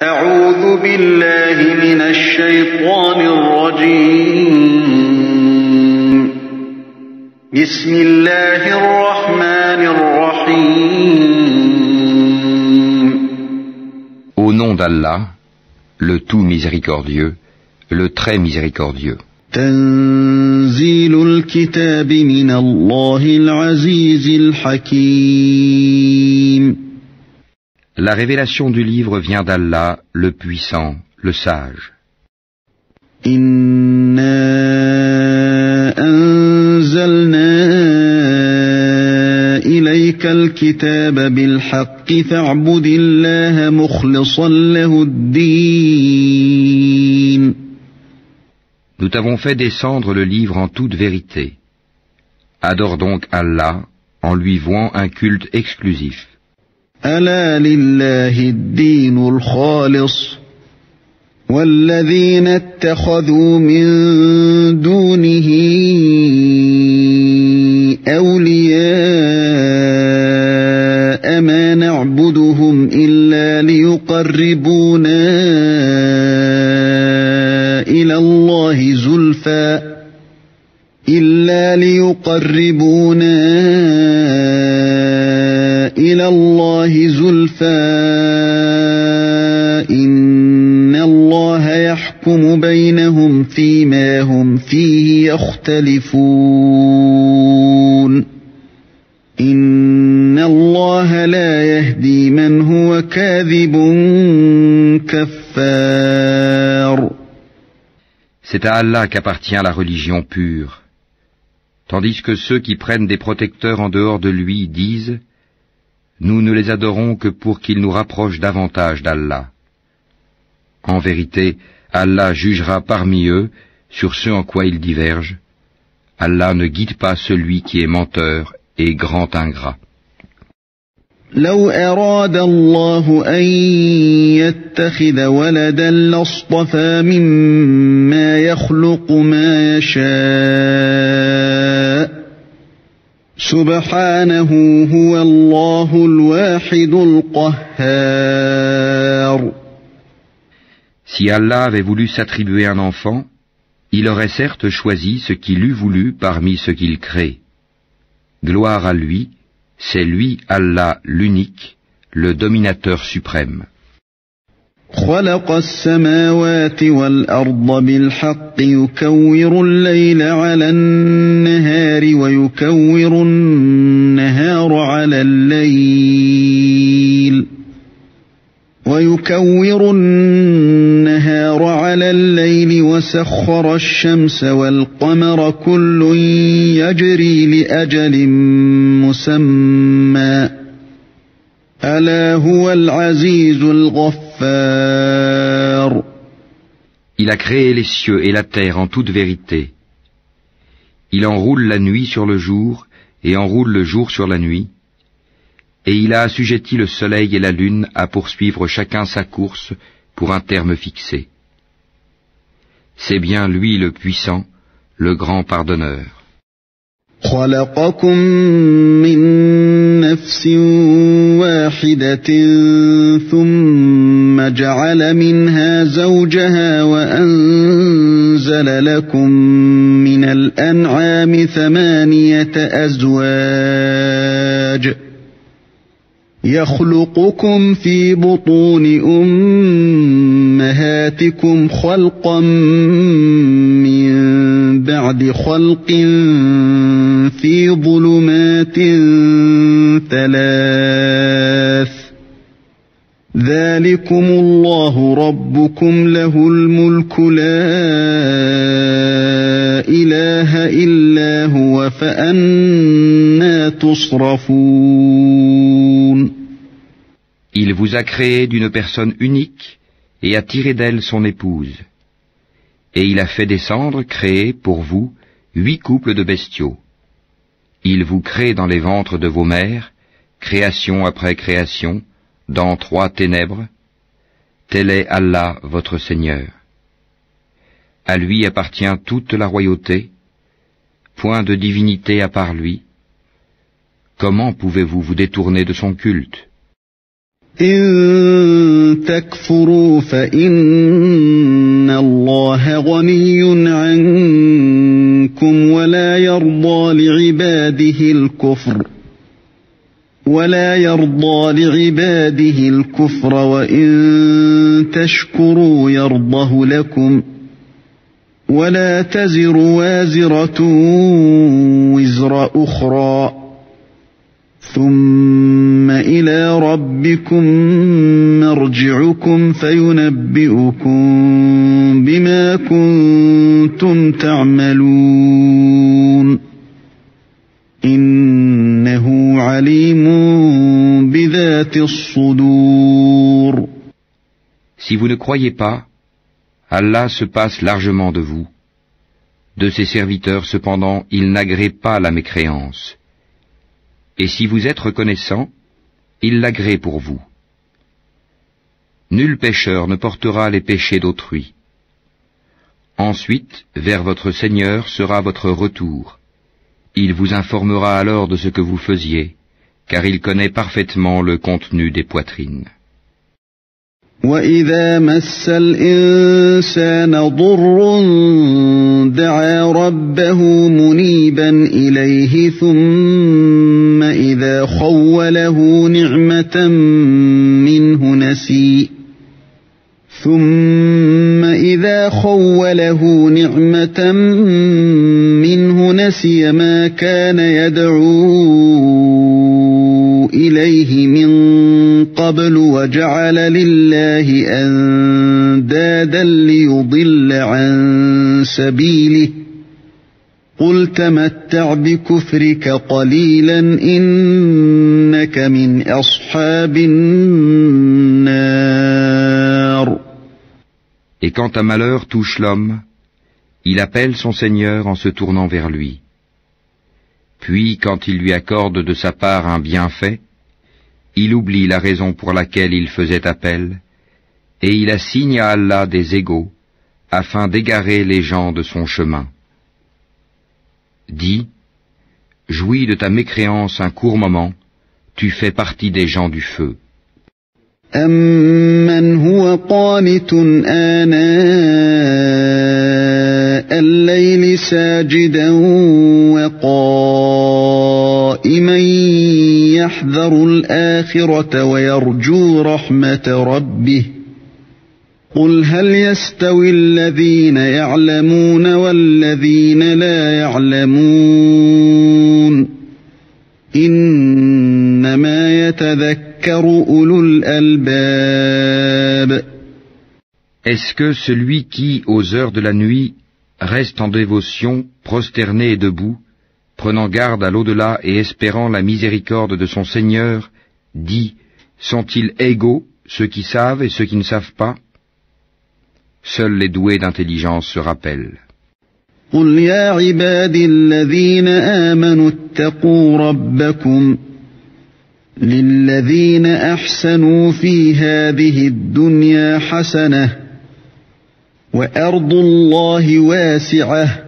أعوذ بالله من الشيطان الرجيم بسم الله الرحمن الرحيم Au nom d'Allah, le tout miséricordieux, le très miséricordieux. تنزيل الكتاب من الله العزيز الحكيم La révélation du livre vient d'Allah, le puissant, le sage. إنا أنزلنا إليك الكتاب بالحق فاعبد الله مخلصا له الدين. Nous t'avons fait descendre le livre en toute vérité. Adore donc Allah en lui vouant un culte exclusif. ألا لله الدين الخالص والذين اتخذوا من دونه أولياء ما نعبدهم إلا ليقربونا إلى الله زلفى إن الله يحكم بينهم فيما هم فيه يختلفون إن الله لا يهدي من هو كاذب كفار. C'est à Allah qu'appartient la religion pure, tandis que ceux qui prennent des protecteurs en dehors de lui disent « Nous ne les adorons que pour qu'ils nous rapprochent davantage d'Allah ». En vérité, Allah jugera parmi eux sur ce en quoi ils divergent. Allah ne guide pas celui qui est menteur et grand ingrat. لو أراد الله أن يتخذ ولدا لاصطفى مما يخلق ما يشاء سبحانه هو الله الواحد القهار. Si Allah avait voulu s'attribuer un enfant, il aurait certes choisi ce qu'il eût voulu parmi ce qu'il crée. Gloire à lui, c'est lui, Allah, l'unique, le dominateur suprême. خلق السماوات والأرض بالحق يكور الليل على النهار ويكور النهار على الليل وسخر الشمس والقمر كل يجري لأجل مسمى ألا هو العزيز الغفار. Il a créé les cieux et la terre en toute vérité. Il enroule la nuit sur le jour et enroule le jour sur la nuit. Et il a assujetti le soleil et la lune à poursuivre chacun sa course pour un terme fixé. C'est bien lui le puissant, le grand pardonneur. خلقكم من نفس واحدة ثم جعل منها زوجها وأنزل لكم من الأنعام 8 أزواج يخلقكم في بطون أمهاتكم خلقا من بعد خلق في ظلمات 3 ذلكم الله ربكم له الملك لا إله إلا هو فأنى تصرفون. Il vous a créé d'une personne unique et a tiré d'elle son épouse. Et il a fait descendre, créer pour vous 8 couples de bestiaux. Il vous crée dans les ventres de vos mères, création après création, dans 3 ténèbres. Tel est Allah, votre Seigneur. À lui appartient toute la royauté, point de divinité à part lui. Comment pouvez-vous vous détourner de son culte ? إن تكفروا فإن الله غني عنكم ولا يرضى لعباده الكفر وإن تشكروا يرضه لكم ولا تزر وازرة وزر أخرى ثم إلى ربكم مرجعكم فينبئكم بما كنتم تعملون إنه عليم بذات الصدور. Si vous ne croyez pas, Allah se passe largement de vous. De ses serviteurs, cependant, il n'agrée pas la mécréance. Et si vous êtes reconnaissant, il l'agrée pour vous. Nul pécheur ne portera les péchés d'autrui. Ensuite, vers votre Seigneur sera votre retour. Il vous informera alors de ce que vous faisiez, car il connaît parfaitement le contenu des poitrines. وَإِذَا مَسَّ الْإِنسَانَ ضُرٌّ دَعَا رَبَّهُ مُنِيبًا إِلَيْهِ ثُمَّ إِذَا خَوَّلَهُ نِعْمَةً مِّنْهُ نَسِيَ مَا كَانَ يَدْعُو إِلَيْهِ مِنْ قَبْلُ وَجَعَلَ لِلَّهِ أَنْدَادًا لِيُضِلَّ عَنْ سَبِيلِهِ قُلْ تَمَتَّعْ بِكُفْرِكَ قَلِيلًا إِنَّكَ مِنْ أَصْحَابِ النَّارِ. Et quand un malheur touche l'homme, il appelle son Seigneur en se tournant vers lui. Puis, quand il lui accorde de sa part un bienfait, il oublie la raison pour laquelle il faisait appel, et il assigne à Allah des égaux, afin d'égarer les gens de son chemin. Dis, jouis de ta mécréance un court moment, tu fais partie des gens du feu. أَمَّنْ هُوَ قَانِتٌ آنَاءَ اللَّيْلِ سَاجِدًا وَقَائِمًا يَحْذَرُ الْآخِرَةَ وَيَرْجُو رَحْمَةَ رَبِّهِ قُلْ هَلْ يَسْتَوِي الَّذِينَ يَعْلَمُونَ وَالَّذِينَ لَا يَعْلَمُونَ إِنَّمَا يَتَذَكَّرُ أُولُو الْأَلْبَابِ. Est-ce que celui qui, aux heures de la nuit, reste en dévotion, prosterné et debout, prenant garde à l'au-delà et espérant la miséricorde de son Seigneur, dit, sont-ils égaux, ceux qui savent et ceux qui ne savent pas? Seuls les doués d'intelligence se rappellent. قُلْ يَا عِبَادِي الَّذِينَ آمَنُوا اتَّقُوا رَبَّكُمْ لِلَّذِينَ أَحْسَنُوا فِي هَذِهِ الدُّنْيَا حَسَنَةٌ وَأَرْضُ اللَّهِ وَاسِعَةٌ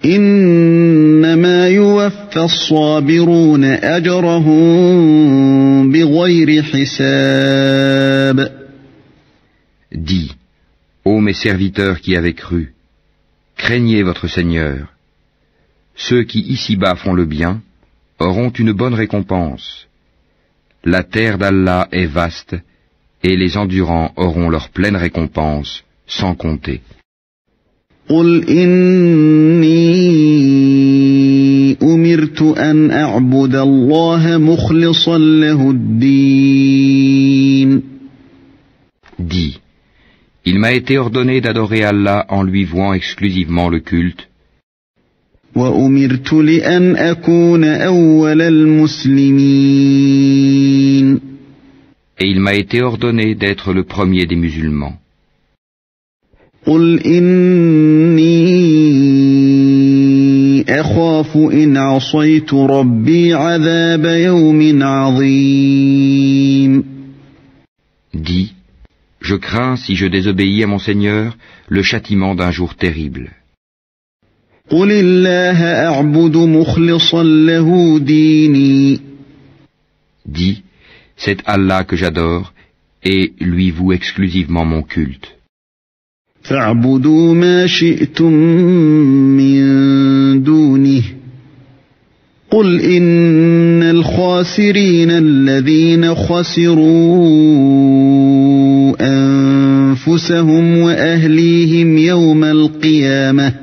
إِنَّمَا يُوَفَّى الصَّابِرُونَ أَجْرَهُم بِغَيْرِ حِسَابٍ. Dis, ô mes serviteurs qui avez cru, craignez votre Seigneur. Ceux qui ici-bas font le bien auront une bonne récompense. La terre d'Allah est vaste, et les endurants auront leur pleine récompense, sans compter. قُلْ إِنِّي أُمِرْتُ أَنْ أَعْبُدَ اللَّهَ مُخْلِصًا لَهُ الدِّينَ. Dis, il m'a été ordonné d'adorer Allah en lui vouant exclusivement le culte. وَأُمِرْتُ لِأَنْ أَكُونَ أَوَّلَ الْمُسْلِمِينَ. Et il m'a été ordonné d'être le premier des musulmans. قُلْ إِنِّي أَخَافُ إِنْ عَصَيْتُ رَبِّي عَذَابَ يَوْمٍ عَظِيمٍ. Dis, je crains, si je désobéis à mon Seigneur, le châtiment d'un jour terrible. قُلِ اللَّهَ أَعْبُدُ مُخْلِصًا لَهُ دِينِي. Dis, C'est Allah que j'adore, et lui voue exclusivement mon culte. فاعبدوا ما شئتم من دونه قل إن الخاسرين الذين خسروا أنفسهم وأهليهم يوم القيامة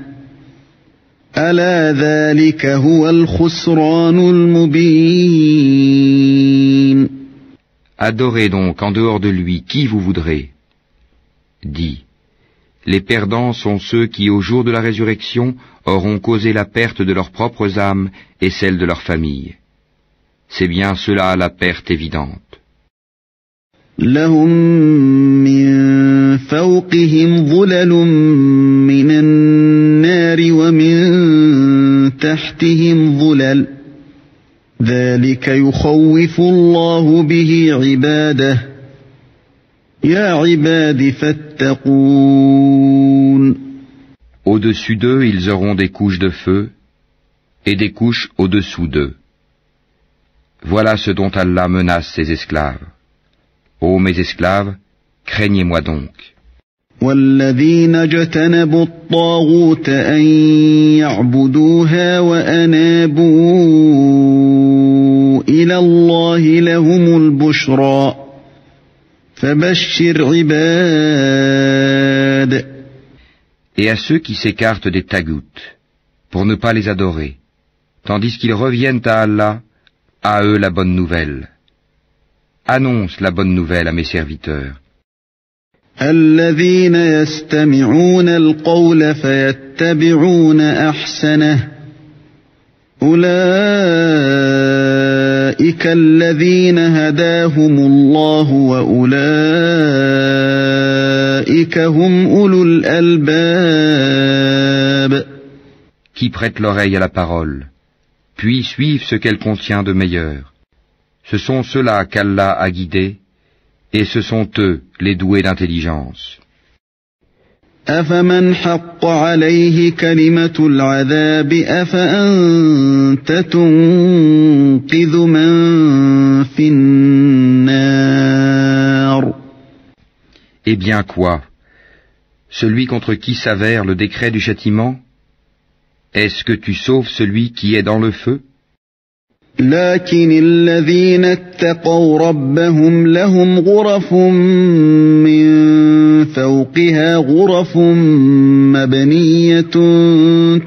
ألا ذلك هو الخسران المبين. Adorez donc en dehors de lui qui vous voudrez. Dis, les perdants sont ceux qui au jour de la résurrection auront causé la perte de leurs propres âmes et celle de leur famille. C'est bien cela la perte évidente. لهم من فوقهم ظلل من النار ومن تحتهم ظلل ذلك يخوف الله به عباده يا عباد فاتقون. Au-dessus d'eux, ils auront des couches de feu et des couches au-dessous d'eux. Voilà ce dont Allah menace ses esclaves. Ô mes esclaves, craignez-moi donc. والذين اجتنبوا الطاغوت أن يعبدوها وأنابوا إلى الله لهم البشرى فبشر عباد. Et à ceux qui s'écartent des taghouts, pour ne pas les adorer, tandis qu'ils reviennent à Allah, à eux la bonne nouvelle. Annonce la bonne nouvelle à mes serviteurs. الذين يستمعون القول فيتبعون أحسنه أولئك الذين هداهم الله وأولئك هم أولو الألباب. Qui prêtent l'oreille à la parole, puis suivent ce qu'elle contient de meilleur. Ce sont ceux-là qu'Allah a guidés, et ce sont eux les doués d'intelligence. أفمن حق عليه كلمة العذاب أفأنت تنقذ من في النار. Eh bien quoi? Celui contre qui s'avère le décret du châtiment? Est-ce que tu sauves celui qui est dans le feu? لكن الذين اتقوا ربهم لهم غرف من فوقها غرف مبنية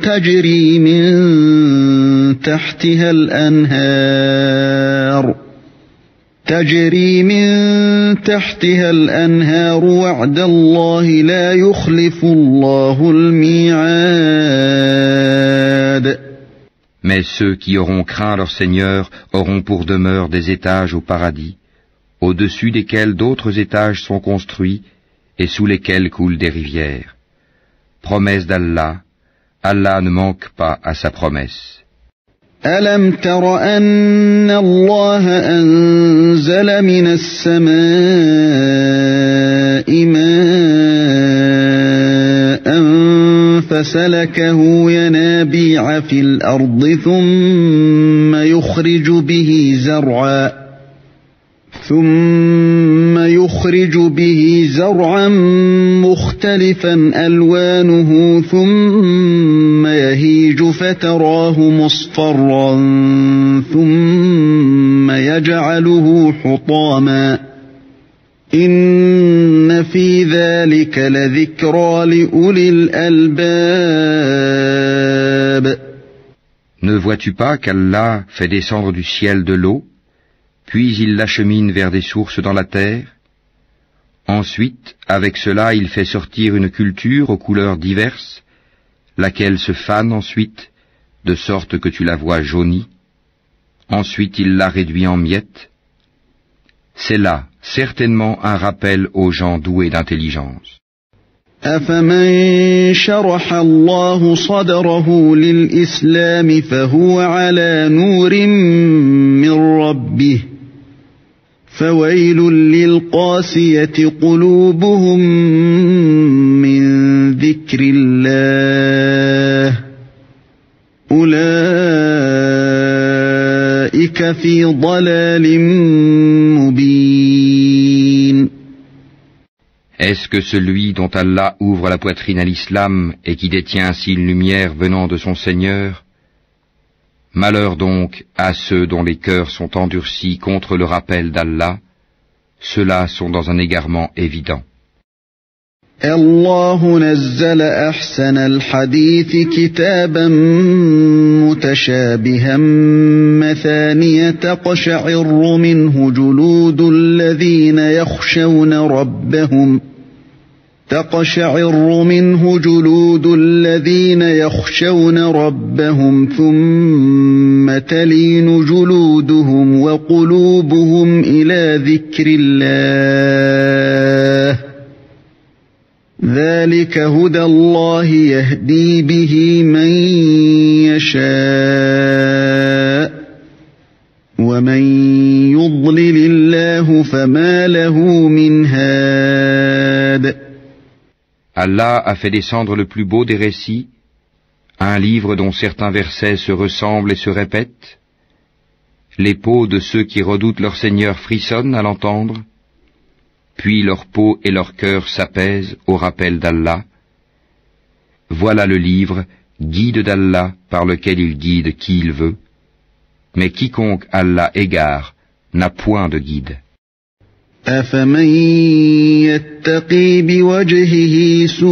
تجري من تحتها الأنهار وعد الله لا يخلف الله الميعاد. Mais ceux qui auront craint leur Seigneur auront pour demeure des étages au paradis, au-dessus desquels d'autres étages sont construits et sous lesquels coulent des rivières. Promesse d'Allah, Allah ne manque pas à sa promesse. ألم تر أن الله أنزل من السماء ماء فسلكه ينابيع في الأرض ثم يخرج به زرعا مختلفا ألوانه ثم يهيج فتراه مصفرا ثم يجعله حطاما إن في ذلك لذكرى لأولي الألباب. Ne vois-tu pas qu'Allah fait descendre du ciel de l'eau, puis il l'achemine vers des sources dans la terre? Ensuite, avec cela, il fait sortir une culture aux couleurs diverses, laquelle se fane ensuite, de sorte que tu la vois jaunie. Ensuite, il la réduit en miettes. C'est là, certainement, un rappel aux gens doués d'intelligence. أفمن شرح الله صدره للإسلام فهو على نور من ربه فويل للقاسية قلوبهم من ذكر الله أولئك في ضلال مبين. Est-ce que celui dont Allah ouvre la poitrine à l'islam et qui détient ainsi une lumière venant de son Seigneur? Malheur donc à ceux dont les cœurs sont endurcis contre le rappel d'Allah, ceux-là sont dans un égarement évident. الله نزل أحسن الحديث كتابا متشابها مثانية تقشعر منه جلود الذين يخشون ربهم ثم تلين جلودهم وقلوبهم إلى ذكر الله ذلك هدى الله يهدي به من يشاء ومن يضلل الله فما له من هاد. Allah a fait descendre le plus beau des récits, un livre dont certains versets se ressemblent et se répètent. Les peaux de ceux qui redoutent leur Seigneur frissonnent à l'entendre, puis leur peau et leur cœur s'apaisent au rappel d'Allah. Voilà le livre, guide d'Allah, par lequel il guide qui il veut, mais quiconque Allah égare n'a point de guide. أفمن يتقي بوجهه سوء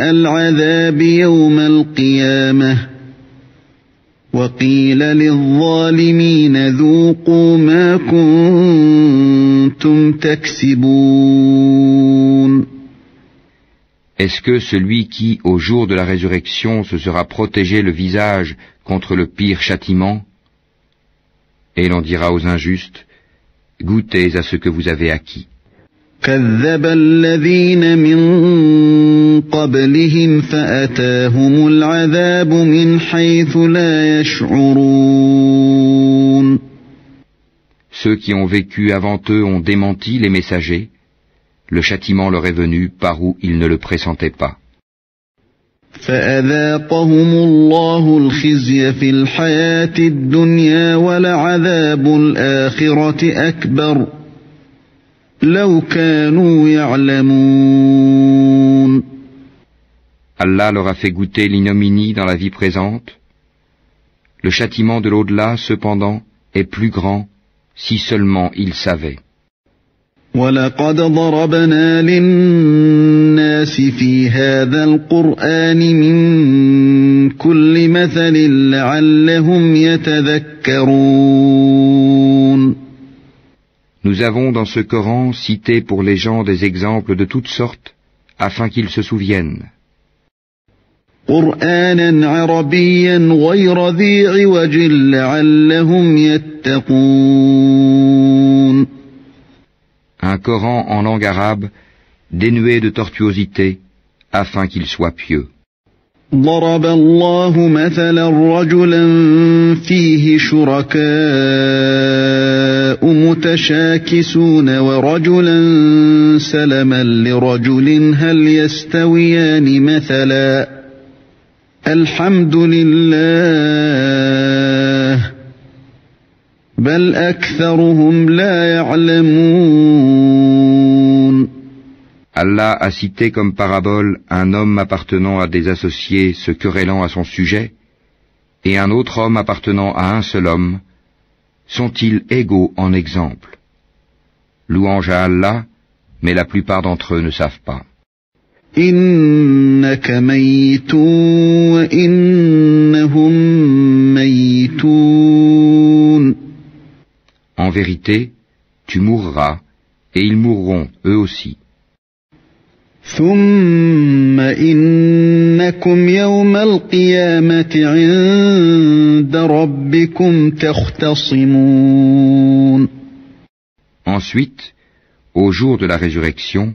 العذاب يوم القيامة وقيل للظالمين ذوقوا ما كنتم تكسبون. Est-ce que celui qui, au jour de la résurrection, se sera protégé le visage contre le pire châtiment? Et l'on dira aux injustes, goûtez à ce que vous avez acquis. كذب الذين من قبلهم فأتاهم العذاب من حيث لا يشعرون. Ceux qui ont vécu avant eux ont démenti les messagers. Le châtiment leur est venu par où ils ne le pressentaient pas. فأذاقهم الله الخزي في الحياة الدنيا ولعذاب الآخرة أكبر لو كانوا يعلمون. Allah leur a fait goûter l'ignominie dans la vie présente. Le châtiment de l'au-delà, cependant, est plus grand si seulement ils savaient. وَلَقَدْ ضَرَبْنَا لِلنَّاسِ فِي هَذَا الْقُرْآنِ مِنْ كُلِّ مَثَلٍ لَعَلَّهُمْ يَتَذَكَّرُونَ. Nous avons dans ce Coran cité pour les gens des exemples de toutes sortes, afin qu'ils se souviennent. قُرْآنًا عَرَبِيًّا غَيْرَ ذِي عِوَجٍ لَعَلَّهُمْ يَتَّقُونَ. Un Coran en langue arabe, dénué de tortuosité, afin qu'il soit pieux. ضرب الله مثلا رجلا فيه شركاء متشاكسون ورجلا سلما لرجل هل يستويان مثلا الحمد لله بل أكثرهم لا يعلمون. Allah a cité comme parabole un homme appartenant à des associés se querellant à son sujet, et un autre homme appartenant à un seul homme. Sont-ils égaux en exemple? Louange à Allah, mais la plupart d'entre eux ne savent pas. إنك ميت وإنهم ميتون. En vérité, tu mourras, et ils mourront eux aussi. ثم إنكم يوم القيامة عند ربكم تختصمون. Ensuite, au jour de la résurrection,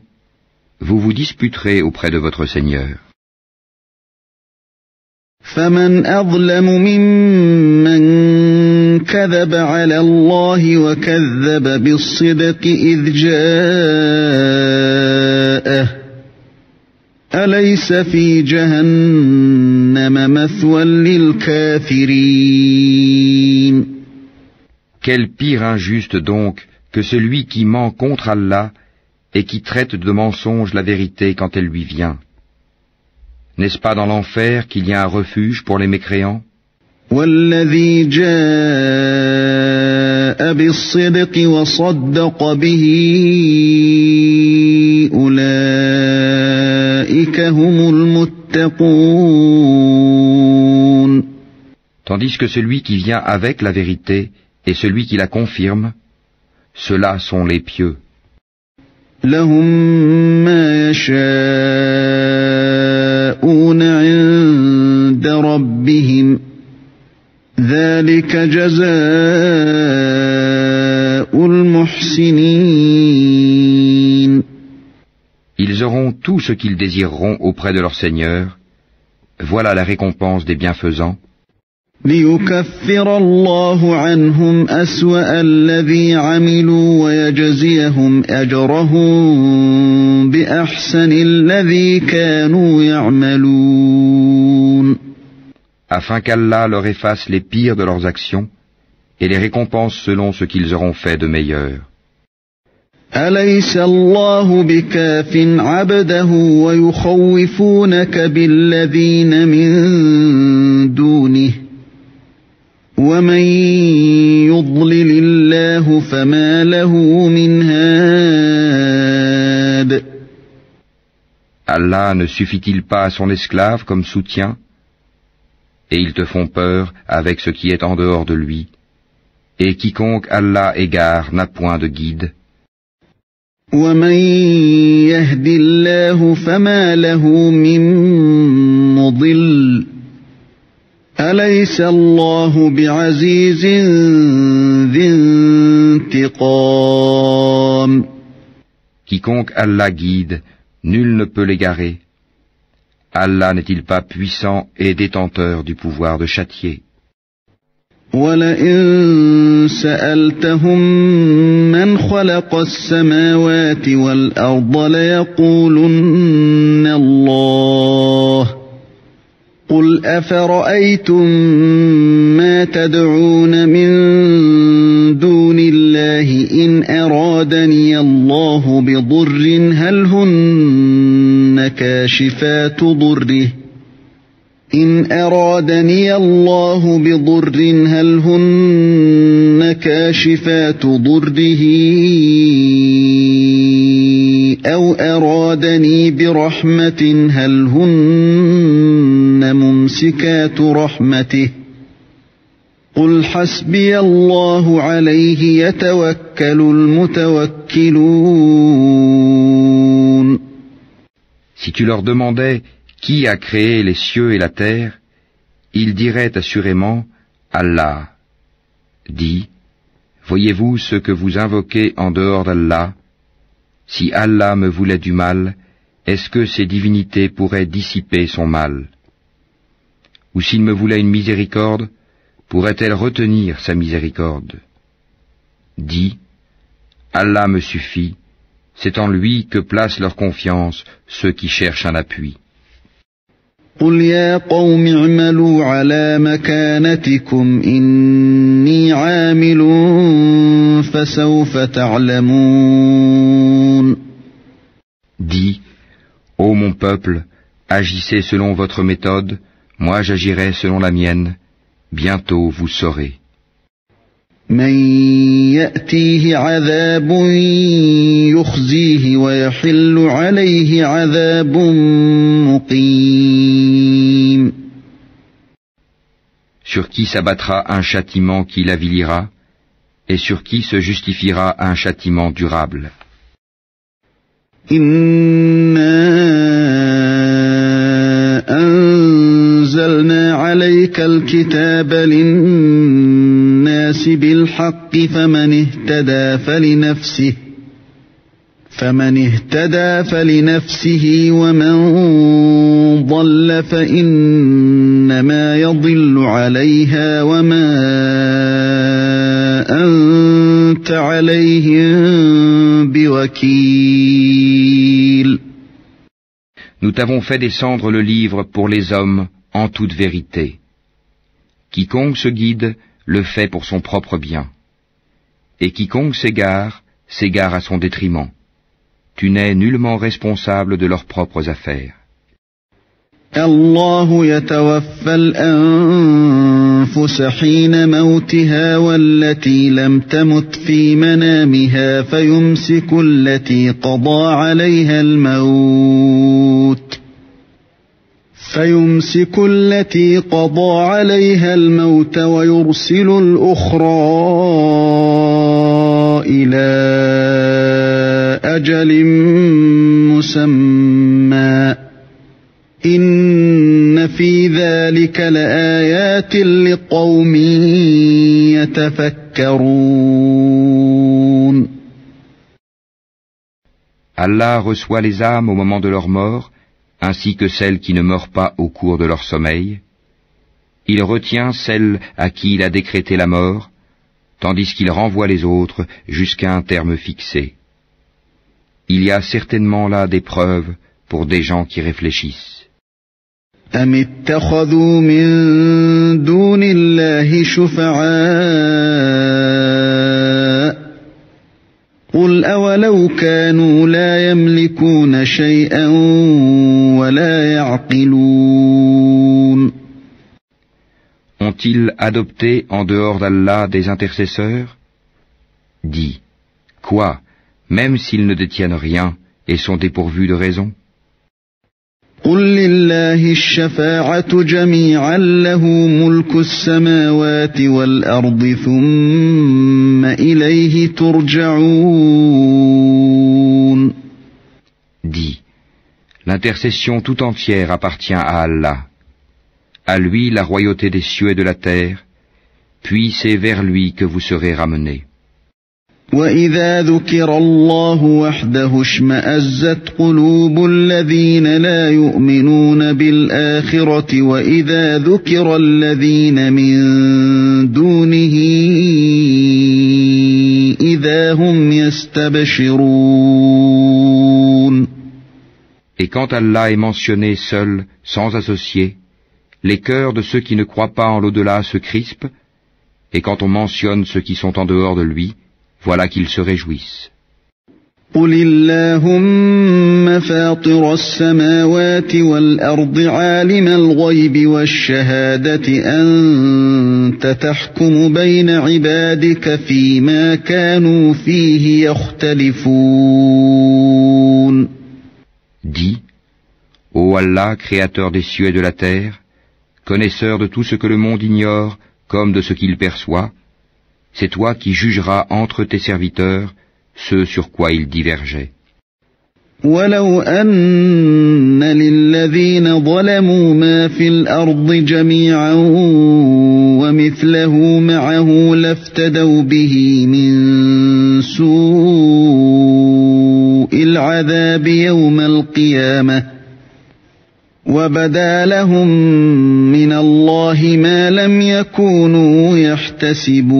vous vous disputerez auprès de votre Seigneur. فمن أظلم ممن كذب على الله وكذب بالصدق إذ جاءه أليس في جهنم مثوى للكافرين. Quel pire injuste donc que celui qui ment contre Allah et qui traite de mensonge la vérité quand elle lui vient. N'est-ce pas dans l'enfer qu'il y a un refuge pour les mécréants? والذي جاء بالصدق وصدق به أولئك هم المتقون. Tandis que celui qui vient avec la vérité et celui qui la confirme, ceux-là sont les pieux. لهم ما يشاءون عند ربهم ذلك جزاء المحسنين. Ils auront tout ce qu'ils désireront auprès de leur Seigneur. Voilà la récompense des bienfaisants. ليكفر الله عنهم أسوأ الذي عملوا ويجزيهم أجرهم بأحسن الذي كانوا يعملون. Afin qu'Allah leur efface les pires de leurs actions et les récompense selon ce qu'ils auront fait de meilleur. أليس الله بكاف عبده ويخوفونك بالذين من دونه ومن يضلل الله فما له من هاد. Allah ne suffit-il pas à son esclave comme soutien? Et ils te font peur avec ce qui est en dehors de lui. Et quiconque Allah égare n'a point de guide. ومن يهد الله فما له من مضل أليس الله بعزيز ذي انتقام. Quiconque Allah guide, nul ne peut l'égarer. Allah n'est-il pas puissant et détenteur du pouvoir de châtier? وَلَئِن سَأَلْتَهُم مَّنْ خَلَقَ السَّمَاوَاتِ وَالْأَرْضَ لَيَقُولُنَّ اللَّهُ قُلْ أَفَرَأَيْتُم مَّا تَدْعُونَ مِن دُونِ اللَّهِ إِنْ أَرَادَنِيَ اللَّهُ بِضُرٍّ هَلْ هُنَّ كَاشِفَاتُ ضُرِّهِ إن أرادني الله بضر هل هن كاشفات ضره أو أرادني برحمة هل هن ممسكات رحمته قل حسبي الله عليه يتوكل المتوكلون. Si tu leur demandais qui a créé les cieux et la terre, ils diraient assurément Allah. Dis, voyez-vous ce que vous invoquez en dehors d'Allah? Si Allah me voulait du mal, est-ce que ces divinités pourraient dissiper son mal? Ou s'il me voulait une miséricorde, pourrait-elle retenir sa miséricorde? Dis, Allah me suffit, c'est en lui que placent leur confiance ceux qui cherchent un appui. قل يا قوم اعملوا على مكانتكم إني عامل فسوف تعلمون. Dis, ô mon peuple, agissez selon votre méthode, moi j'agirai selon la mienne, bientôt vous saurez. من يأتيه عذاب يخزيه ويحل عليه عذاب مقيم. Sur qui s'abattra un châtiment qui l'avilira, et sur qui se justifiera un châtiment durable. إنا أنزلنا عليك الكتاب للناس بالحق فمن اهتدى فلنفسه ومن ضل فإنما يضل عليها وما أنت عليهم بوكيل. Nous t'avons fait descendre le livre pour les hommes en toute vérité. Quiconque se guide le fait pour son propre bien. Et quiconque s'égare, s'égare à son détriment. tu n'es nullement responsable de leurs propres affaires. الله يتوفى الأنفس حين موتها والتي لم تمت في منامها فيمسك التي قضى عليها الموت ويرسل الأخرى إلى أجل مسمى إن في ذلك لآيات لقوم يتفكرون. Allah reçoit les âmes au moment de leur mort, ainsi que celles qui ne meurent pas au cours de leur sommeil. Il retient celles à qui il a décrété la mort, tandis qu'il renvoie les autres jusqu'à un terme fixé. Il y a certainement là des preuves pour des gens qui réfléchissent. أم اتخذوا من دون الله شفعاء قل أولو كانوا لا يملكون شيئا ولا يعقلون. Ont-ils adopté en dehors d'Allah des intercesseurs? Dis, quoi, même s'ils ne détiennent rien et sont dépourvus de raison? قل لله الشفاعة جميعا له ملك السماوات والأرض ثم إليه ترجعون. Dis, l'intercession tout entière appartient à Allah. À lui la royauté des cieux et de la terre, puis c'est vers lui que vous serez ramenés. وَإِذَا ذُكِرَ اللَّهُ وَحْدَهُ اشْمَأَزَّتْ قُلُوبُ الَّذِينَ لَا يُؤْمِنُونَ بِالْآخِرَةِ وَإِذَا ذُكِرَ الَّذِينَ مِن دُونِهِ إِذَا هُمْ يَسْتَبْشِرُونَ. Et quand Allah est mentionné seul, sans associé, les cœurs de ceux qui ne croient pas en l'au-delà se crispent, et quand on mentionne ceux qui sont en dehors de lui, voilà qu'ils se réjouissent. قُلِ اللَّهُمَّ فَاطِرَ السَّمَاوَاتِ وَالْأَرْضِ عَالِمَ الْغَيْبِ وَالشَّهَادَةِ أَنْتَ تَحْكُمُ بَيْنَ عِبَادِكَ فِيمَا كَانُوا فِيهِ يَخْتَلِفُونَ. Dis, ô Allah, créateur des cieux et de la terre, connaisseur de tout ce que le monde ignore comme de ce qu'il perçoit, c'est toi qui jugeras entre tes serviteurs ce sur quoi ils divergeaient. وَلَوْ أَنَّ لِلَّذِينَ ظَلَمُوا مَا فِي الْأَرْضِ جَمِيعًا وَمِثْلَهُ مَعَهُ لَافْتَدَوْا بِهِ مِنْ سُوءِ الْعَذَابِ يَوْمَ الْقِيَامَةِ وَبَدَا لَهُم مِّنَ اللَّهِ مَا لَمْ يَكُونُوا يَحْتَسِبُونَ.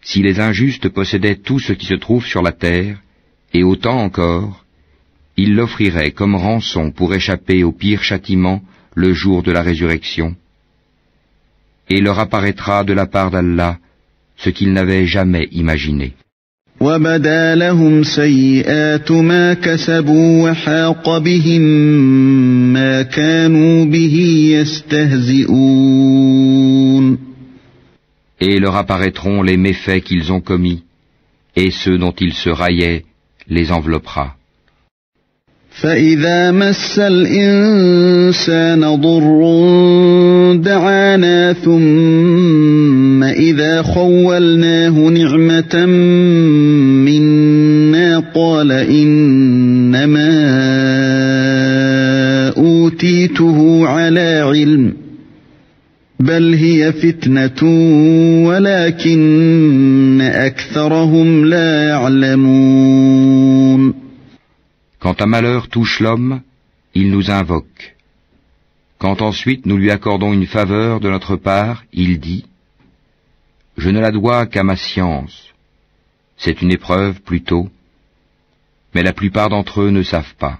Si les injustes possédaient tout ce qui se trouve sur la terre, et autant encore, ils l'offriraient comme rançon pour échapper au pire châtiment le jour de la résurrection. Et leur apparaîtra de la part d'Allah ce qu'ils n'avaient jamais imaginé. وَبَدَا لَهُمْ سَيِّئَاتُ مَا كَسَبُوا وَحَاقَ بِهِم مَّا كَانُوا بِهِ يَسْتَهْزِئُونَ. Et leur apparaîtront les méfaits qu'ils ont commis, et ceux dont ils se raillaient les enveloppera. فَإِذَا مَسَّ الْإِنسَانَ ضُرٌّ دَعَانَا ثُمَّ إِذَا خَوَّلْنَاهُ نِعْمَةً مِنَّا قَالَ إِنَّمَا أُوتِيتُهُ عَلَى عِلْمٍ بَلْ هِيَ فِتْنَةٌ وَلَكِنَّ أَكْثَرَهُمْ لَا يَعْلَمُونَ. Quand un malheur touche l'homme, il nous invoque. Quand ensuite nous lui accordons une faveur de notre part, il dit « Je ne la dois qu'à ma science. » C'est une épreuve plutôt, mais la plupart d'entre eux ne savent pas.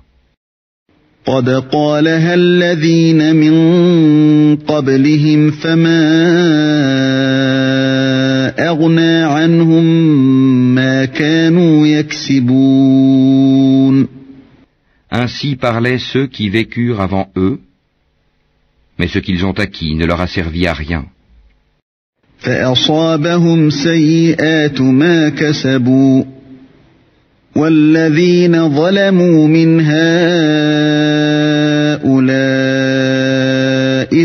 قَدْ قَالَهَا الَّذِينَ مِن قَبْلِهِمْ فَمَا أَغْنَى عَنْهُمْ مَا كانوا يكسبون. Ainsi parlaient ceux qui vécurent avant eux, mais ce qu'ils ont acquis ne leur a servi à rien. فأصابهم سيئات ما كسبوا والذين ظلموا من هؤلاء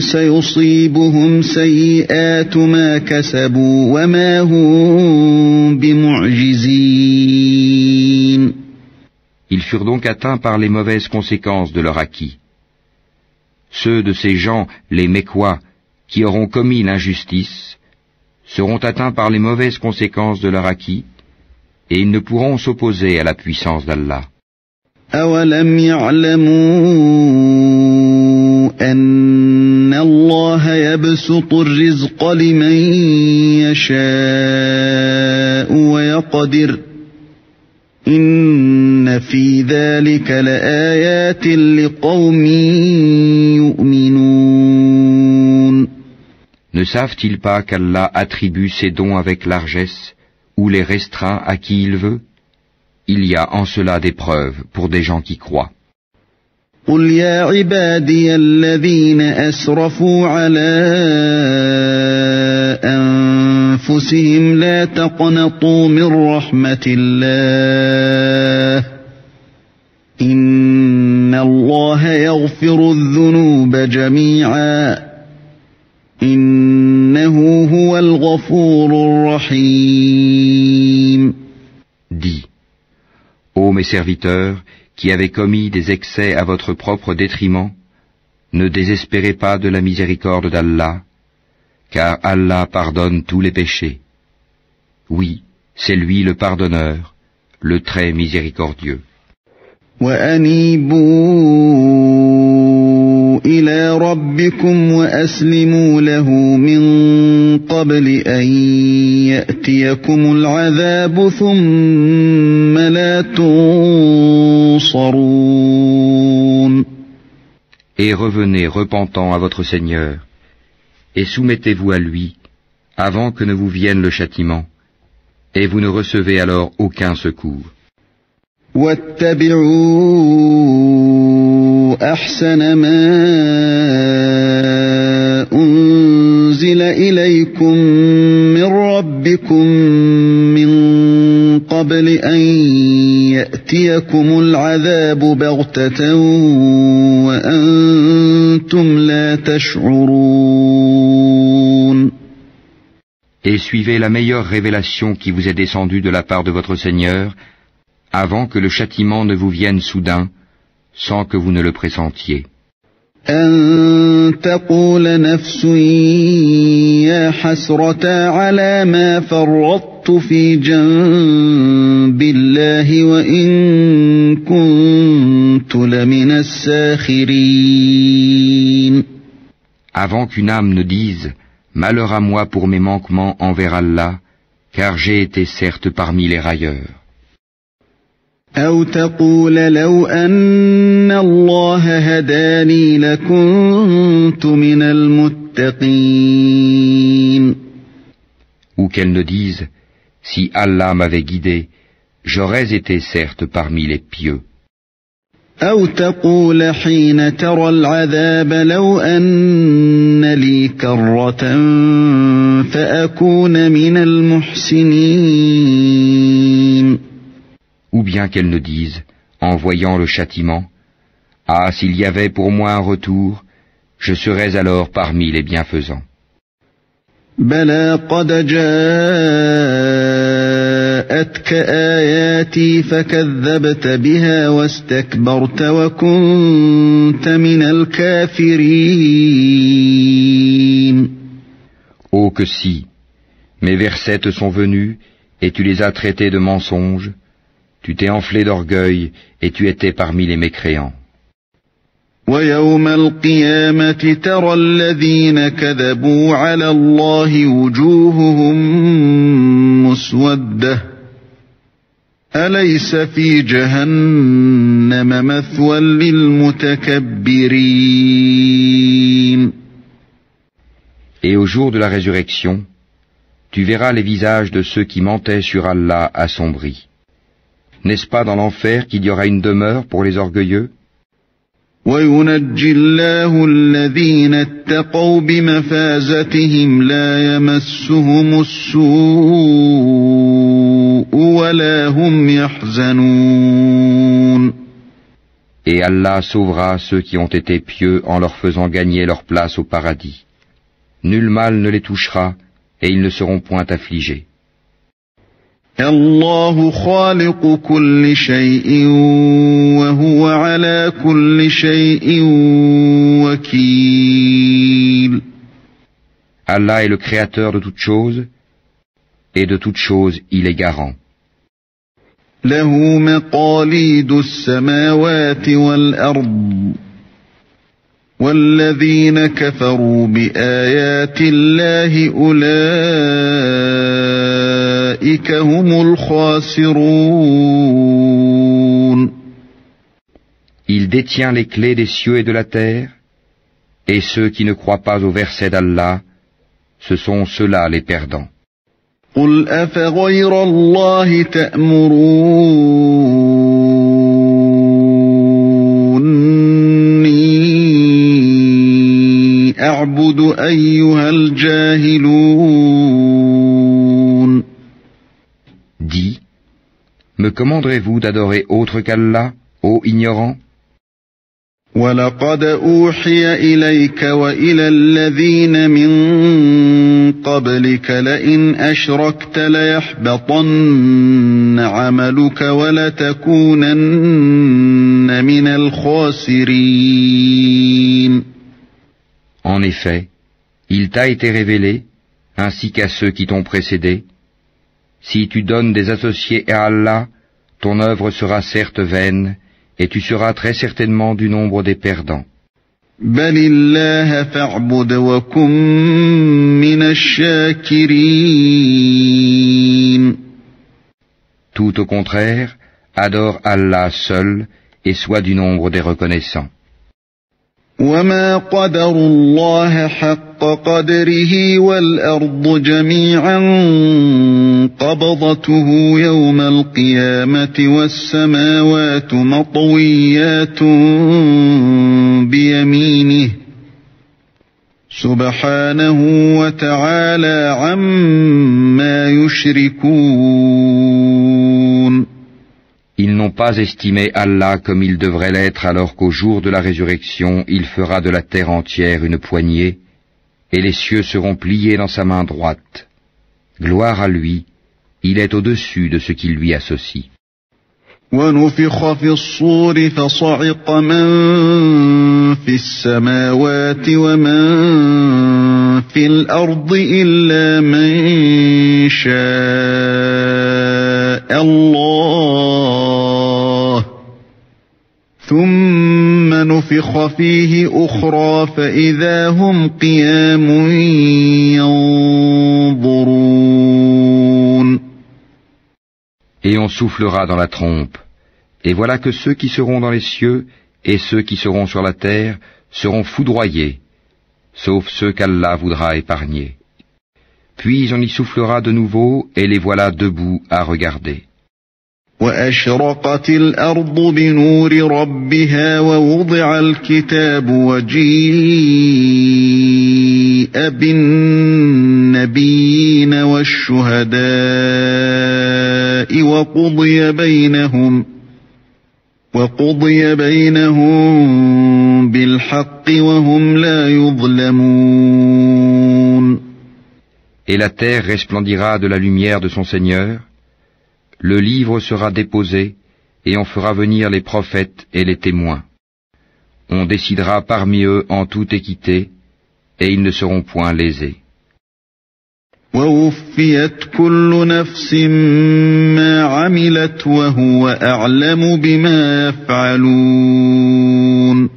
سيصيبهم سيئات ما كسبوا وما هم بمعجزين. Ils furent donc atteints par les mauvaises conséquences de leur acquis. Ceux de ces gens, les Mécois, qui auront commis l'injustice, seront atteints par les mauvaises conséquences de leur acquis, et ils ne pourront s'opposer à la puissance d'Allah. أَوَلَمْ يَعْلَمُوا أَنَّ اللَّهَ يَبْسُطُ الرِّزْقَ لِمَن يَشَاءُ وَيَقْدِرُ إِنَّ فِي ذَلِكَ لَآيَاتٍ لِقَوْمٍ يُؤْمِنُونَ. Ne savent-ils pas qu'Allah attribue ses dons avec largesse ou les restreint à qui il veut? Il y a en cela des preuves pour des gens qui croient. قُلْ يَا عِبَادِيَ الَّذِينَ أَسْرَفُوا عَلَىٰ أَنفُسِهِمْ لَا تَقْنَطُوا مِن رَّحْمَةِ اللَّهِ إِنَّ اللَّهَ يَغْفِرُ الذُّنُوبَ جَمِيعًا إِنَّهُ هُوَ الْغَفُورُ الرَّحِيمُ. Dis, ô mes serviteurs, qui avez commis des excès à votre propre détriment, ne désespérez pas de la miséricorde d'Allah, car Allah pardonne tous les péchés. Oui, c'est lui le pardonneur, le très miséricordieux. وَأَنِيبُوا إِلَى رَبِّكُمْ وَأَسْلِمُوا لَهُ مِن قَبْلِ أَن يَأْتِيَكُمُ الْعَذَابُ ثُمَّ لَا تُنصَرُونَ. Et revenez repentant à votre Seigneur, et soumettez-vous à lui, avant que ne vous vienne le châtiment, et vous ne recevez alors aucun secours. وَاتَّبِعُوا أَحْسَنَ مَا أُنزِلَ إِلَيْكُم مِّن رَّبِّكُم مِّن قَبْلِ أَن يَأْتِيَكُمُ الْعَذَابُ بَغْتَةً وَأَنتُمْ لَا تَشْعُرُونَ. Et suivez la meilleure révélation qui vous est descendue de la part de votre Seigneur, avant que le châtiment ne vous vienne soudain, sans que vous ne le pressentiez. أَن تَقُولَ نَفْسٌ يَا حَسْرَتَا عَلَى مَا فَرَّطتُ فِي جَنبِ اللَّهِ وَإِن كُنتُ لَمِنَ السَّاخِرِينَ. Avant qu'une âme ne dise « Malheur à moi pour mes manquements envers Allah, car j'ai été certes parmi les railleurs. » أَوْ تَقُولَ لَوْ أَنَّ اللَّهَ هَدَانِي لَكُنتُ مِنَ الْمُتَّقِينَ. Ou qu'elle ne dise « Si Allah m'avait guidé, j'aurais été certes parmi les pieux. » أَوْ تَقُولَ حِينَ تَرَى الْعَذَابَ لَوْ أَنَّ لِي كَرَّةً فَأَكُونَ مِنَ الْمُحْسِنِينَ. Ou bien qu'elle ne dise, en voyant le châtiment, « Ah, s'il y avait pour moi un retour, je serais alors parmi les bienfaisants. » بَلَى قَدْ جَاءَتْكَ آيَاتِي فَكَذَّبْتَ بِهَا وَاسْتَكْبَرْتَ وَكُنْتَ مِنَ الْكَافِرِينَ. Oh que si, mes versets te sont venus, et tu les as traités de mensonges, tu t'es enflé d'orgueil, et tu étais parmi les mécréants. وَيَوْمَ الْقِيَامَةِ تَرَى الَّذِينَ كَذَبُوا عَلَى اللَّهِ وُجُوهُهُم مُّسْوَدَّةٌ أَلَيْسَ فِي جَهَنَّمَ مَثْوًى لِلْمُتَكَبِّرِينَ. Et au jour de la résurrection, tu verras les visages de ceux qui mentaient sur Allah assombris. N'est-ce pas dans l'enfer qu'il y aura une demeure pour les orgueilleux? وَيُنَجِّي اللَّهُ الَّذِينَ اتَّقَوْا بِمَفَازَتِهِمْ لَا يَمَسُّهُمُ السُّوءُ وَلَا هُمْ يَحْزَنُونَ. Et Allah sauvera ceux qui ont été pieux en leur faisant gagner leur place au paradis. Nul mal ne les touchera et ils ne seront point affligés. الله خالق كل شيء وهو على كل شيء وكيل. Allah est le créateur de toutes choses, et de toutes choses il est garant. له مقاليد السماوات والأرض والذين كفروا بآيات الله أولئك هم الخاسرون. Il détient les clés des cieux et de la terre, et ceux qui ne croient pas au verset d'Allah, ce sont ceux-là les perdants. قل أفغير الله تأمروني أعبد أيها الجاهلون. Dis, me commanderez-vous d'adorer autre qu'Allah, ô ignorants? وَلَقَدْ أُوحِيَ إِلَيْكَ وَإِلَى الَّذِينَ مِن قَبْلِكَ لَئِنْ أَشْرَكْتَ لَيَحْبَطَنَّ عَمَلُكَ وَلَتَكُونَنَّ مِنَ الْخَاسِرِينَ. En effet, il t'a été révélé, ainsi qu'à ceux qui t'ont précédé, si tu donnes des associés à Allah, ton œuvre sera certes vaine, et tu seras très certainement du nombre des perdants. بَلِ اللَّهَ فَاعْبُدْ وَكُن مِّنَ الشَّاكِرِينَ. Tout au contraire, adore Allah seul et sois du nombre des reconnaissants. وَمَا قَدَرُوا اللَّهَ حَقَّ قَدْرِهِ وَالْأَرْضُ جَمِيعًا قَبْضَتُهُ يَوْمَ الْقِيَامَةِ وَالسَّمَاوَاتُ مَطْوِيَّاتٌ بِيَمِينِهِ سُبْحَانَهُ وَتَعَالَى عَمَّا يُشْرِكُونَ. Ils n'ont pas estimé Allah comme il devrait l'être alors qu'au jour de la résurrection, il fera de la terre entière une poignée, et les cieux seront pliés dans sa main droite. Gloire à lui, il est au-dessus de ce qui lui associe. وَنُفِخَ فِي الصُّورِ فَصَعِقَ مَن فِي السَّمَاوَاتِ وَمَن فِي الْأَرْضِ إِلَّا مَن شَاءَ اللَّهُ ثُمَّ نُفِخَ فِيهِ أُخْرَى فَإِذَا هُمْ قِيَامٌ يَنظُرُونَ. Et on soufflera dans la trompe, et voilà que ceux qui seront dans les cieux et ceux qui seront sur la terre seront foudroyés, sauf ceux qu'Allah voudra épargner. Puis on y soufflera de nouveau, et les voilà debout à regarder. وَأَشْرَقَتِ الْأَرْضُ بِنُورِ رَبِّهَا وَوُضِعَ الْكِتَابُ وَجِيءَ بِالنَّبِيِّينَ وَالشُّهَدَاءِ وَقُضِيَ بَيْنَهُم بِالْحَقِّ وَهُمْ لَا يُظْلَمُونَ. Et la terre resplendira de la lumière de son Seigneur, le livre sera déposé, et on fera venir les prophètes et les témoins. On décidera parmi eux en toute équité, et ils ne seront point lésés. وَوُفِّيَتْ كُلُّ نَفْسٍ مَّا عَمِلَتْ وَهُوَ أَعْلَمُ بِمَا يَفْعَلُونَ.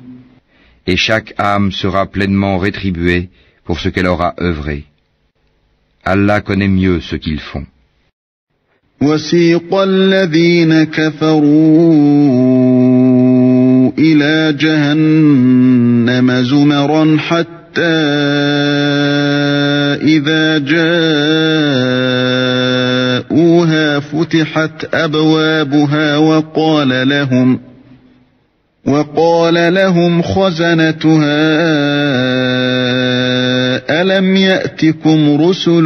Et chaque âme sera pleinement rétribuée pour ce qu'elle aura œuvré. Allah connaît mieux ce qu'ils font. وَسِيقَ الَّذِينَ كَفَرُوا إِلَى جَهَنَّمَ زُمَرًا حَتَّى إذا جاءوها فتحت أبوابها وقال لهم خزنتها ألم يأتكم رسل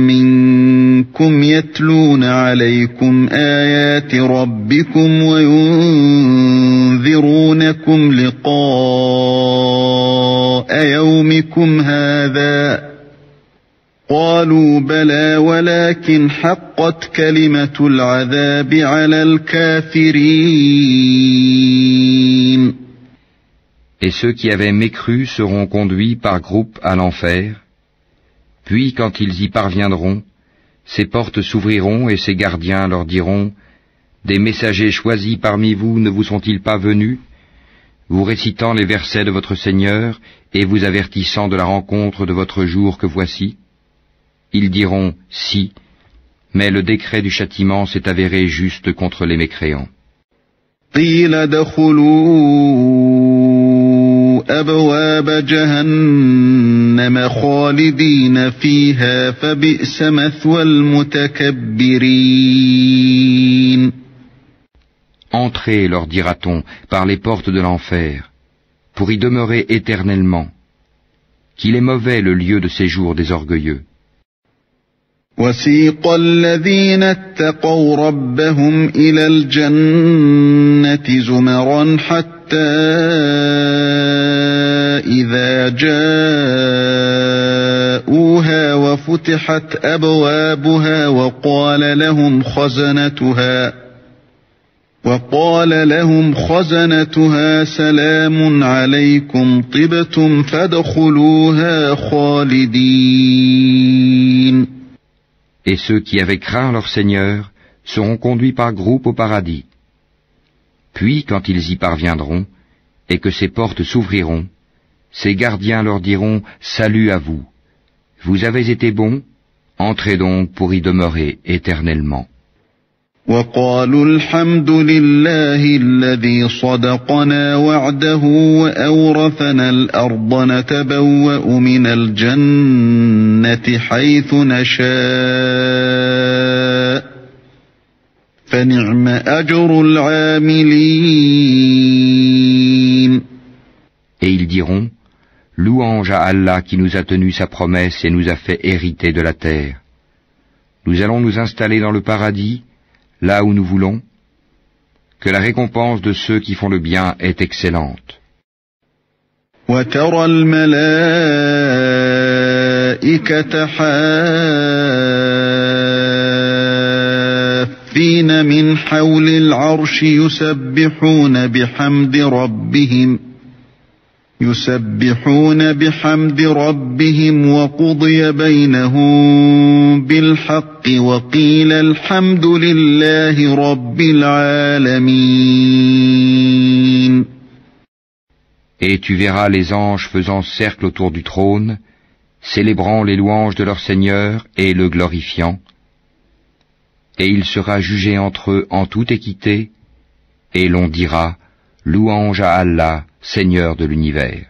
منكم يتلون عليكم آيات ربكم وينذرونكم لقاء يومكم هذا قالوا بلى ولكن حقت كلمة العذاب على الكافرين. Et ceux qui avaient mécru seront conduits par groupes à l'enfer. Puis quand ils y parviendront, ces portes s'ouvriront et ces gardiens leur diront: Des messagers choisis parmi vous ne vous sont-ils pas venus, vous récitant les versets de votre Seigneur et vous avertissant de la rencontre de votre jour que voici? Ils diront: Si, mais le décret du châtiment s'est avéré juste contre les mécréants. أبواب جهنم خالدين فيها فبئس مثوى المتكبرين. Entrez, leur dira-t-on, par les portes de l'enfer, pour y demeurer éternellement. Qu'il est mauvais le lieu de séjour des orgueilleux. وسيق الذين اتقوا ربهم إلى الجنة زمرا حتى إذا جاءوها وفتحت أبوابها وقال لهم خزنتها سلام عليكم طبتم فادخلوها خالدين. Et ceux qui avaient craint leur Seigneur seront conduits par groupe au paradis. Puis, quand ils y parviendront, et que ces portes s'ouvriront, ces gardiens leur diront: Salut à vous. Vous avez été bons, entrez donc pour y demeurer éternellement. وقالوا الحمد لله الذي صدقنا وعده وأورثنا الأرض نتبوأ من الجنة حيث نشاء فنعم أجر العاملين. Et ils diront: Louange à Allah qui nous a tenu sa promesse et nous a fait hériter de la terre. Nous allons nous installer dans le paradis, là où nous voulons, que la récompense de ceux qui font le bien est excellente. وترى الملائكة حافين من حول العرش يسبحون بحمد ربهم وقضي بينهم بالحق وقيل الحمد لله رب العالمين. Et tu verras les anges faisant cercle autour du trône, célébrant les louanges de leur Seigneur et le glorifiant, et il sera jugé entre eux en toute équité, et l'on dira: Louange à Allah, Seigneur de l'univers.